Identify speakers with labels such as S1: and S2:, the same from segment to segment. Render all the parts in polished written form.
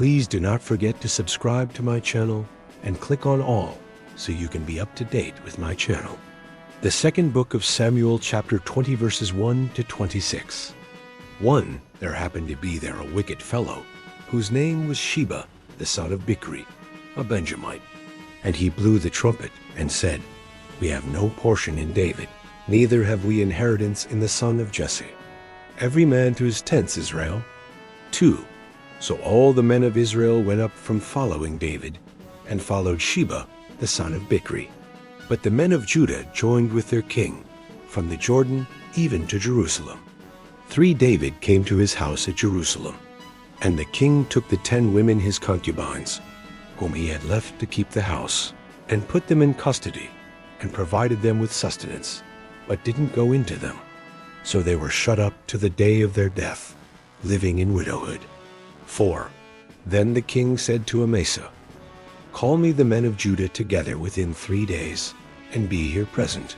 S1: Please do not forget to subscribe to my channel and click on all so you can be up to date with my channel. The second book of Samuel, chapter 20, verses 1 to 26. 1. There happened to be there a wicked fellow, whose name was Sheba, the son of Bichri, a Benjamite. And he blew the trumpet and said, We have no portion in David, neither have we inheritance in the son of Jesse. Every man to his tents, Israel. 2. So all the men of Israel went up from following David, and followed Sheba, the son of Bichri. But the men of Judah joined with their king, from the Jordan even to Jerusalem. 3. David came to his house at Jerusalem, and the king took the 10 women his concubines, whom he had left to keep the house, and put them in custody, and provided them with sustenance, but didn't go into them. So they were shut up to the day of their death, living in widowhood. 4. Then the king said to Amasa, Call me the men of Judah together within 3 days, and be here present.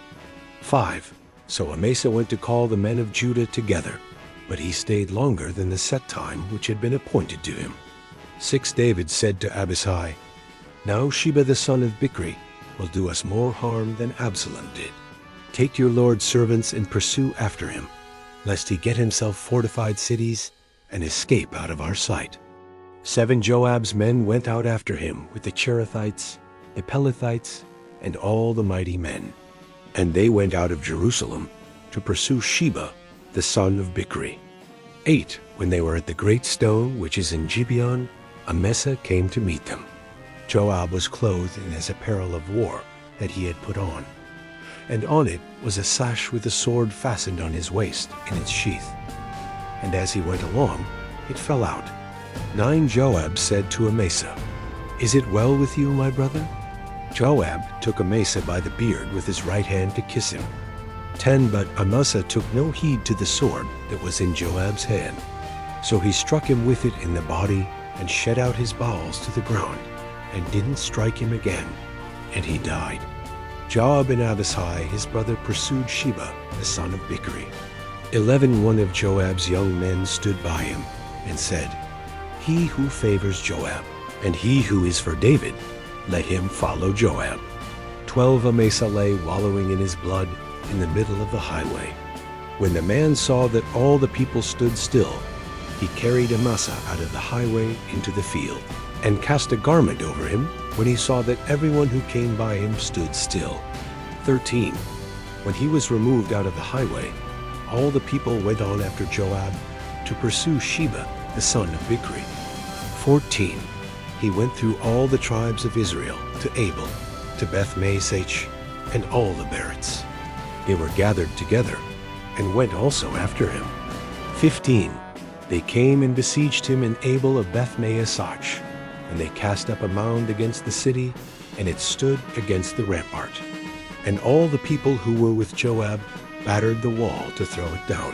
S1: 5. So Amasa went to call the men of Judah together, but he stayed longer than the set time which had been appointed to him. 6. David said to Abishai, Now Sheba the son of Bichri will do us more harm than Absalom did. Take your Lord's servants and pursue after him, lest he get himself fortified cities and escape out of our sight. 7. Joab's men went out after him with the Cherethites, the Pelethites, and all the mighty men. And they went out of Jerusalem to pursue Sheba, the son of Bichri. 8. When they were at the great stone which is in Gibeon, Amasa came to meet them. Joab was clothed in his apparel of war that he had put on, and on it was a sash with a sword fastened on his waist in its sheath. And as he went along, it fell out. 9. Joab said to Amasa, Is it well with you, my brother? Joab took Amasa by the beard with his right hand to kiss him. 10. But Amasa took no heed to the sword that was in Joab's hand. So he struck him with it in the body and shed out his bowels to the ground, and didn't strike him again, and he died. Joab and Abishai his brother pursued Sheba, the son of Bichri. 11. One of Joab's young men stood by him and said, He who favors Joab, and he who is for David, let him follow Joab. 12. Amasa lay wallowing in his blood in the middle of the highway. When the man saw that all the people stood still, he carried Amasa out of the highway into the field, and cast a garment over him when he saw that everyone who came by him stood still. 13. When he was removed out of the highway, all the people went on after Joab to pursue Sheba, the son of Bichri. 14. He went through all the tribes of Israel to Abel, to Beth-Mesech, and all the Berits. They were gathered together, and went also after him. 15. They came and besieged him in Abel of Beth-Mesech, and they cast up a mound against the city, and it stood against the rampart. And all the people who were with Joab battered the wall to throw it down.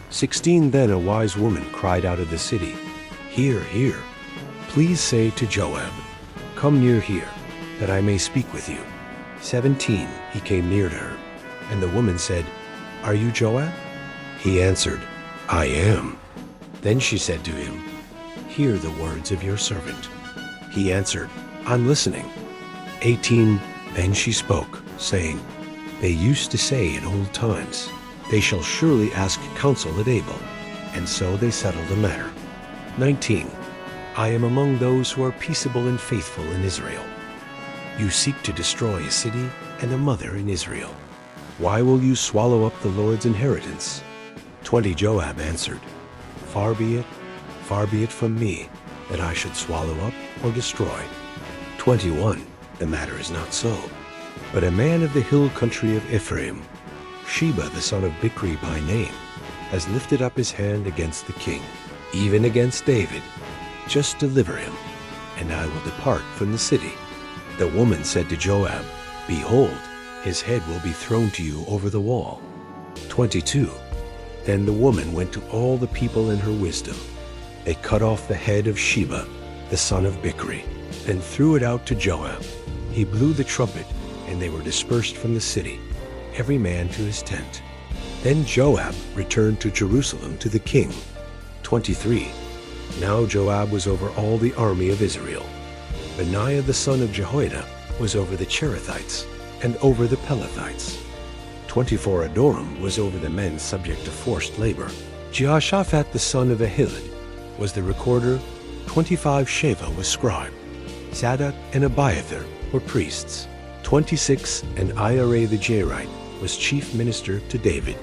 S1: 16. Then a wise woman cried out of the city, Hear, hear. Please say to Joab, Come near here, that I may speak with you. 17. He came near to her, and the woman said, Are you Joab? He answered, I am. Then she said to him, Hear the words of your servant. He answered, I'm listening. 18. Then she spoke, saying, They used to say in old times, They shall surely ask counsel at Abel, and so they settled the matter. 19. I am among those who are peaceable and faithful in Israel. You seek to destroy a city and a mother in Israel. Why will you swallow up the Lord's inheritance? 20. Joab answered, Far be it from me, that I should swallow up or destroy. 21. The matter is not so, but a man of the hill country of Ephraim, Sheba the son of Bichri by name, has lifted up his hand against the king, even against David. Just deliver him, and I will depart from the city. The woman said to Joab, Behold, his head will be thrown to you over the wall. 22. Then the woman went to all the people in her wisdom. They cut off the head of Sheba, the son of Bichri, and threw it out to Joab. He blew the trumpet, and they were dispersed from the city, every man to his tent. Then Joab returned to Jerusalem to the king. 23. Now Joab was over all the army of Israel. Benaiah the son of Jehoiada was over the Cherethites and over the Pelethites. 24 Adoram was over the men subject to forced labor. Jehoshaphat the son of Ahilud was the recorder. 25 Sheba was scribe. Zadok and Abiathar were priests. 26 and Ira the Jairite was chief minister to David.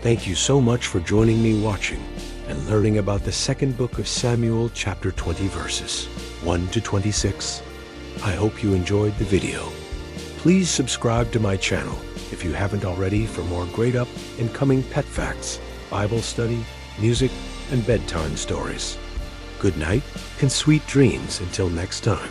S1: Thank you so much for joining me watching and learning about the second book of Samuel, chapter 20, verses 1 to 26. I hope you enjoyed the video. Please subscribe to my channel if you haven't already for more great up and coming pet facts, Bible study, music, and bedtime stories. Good night and sweet dreams until next time.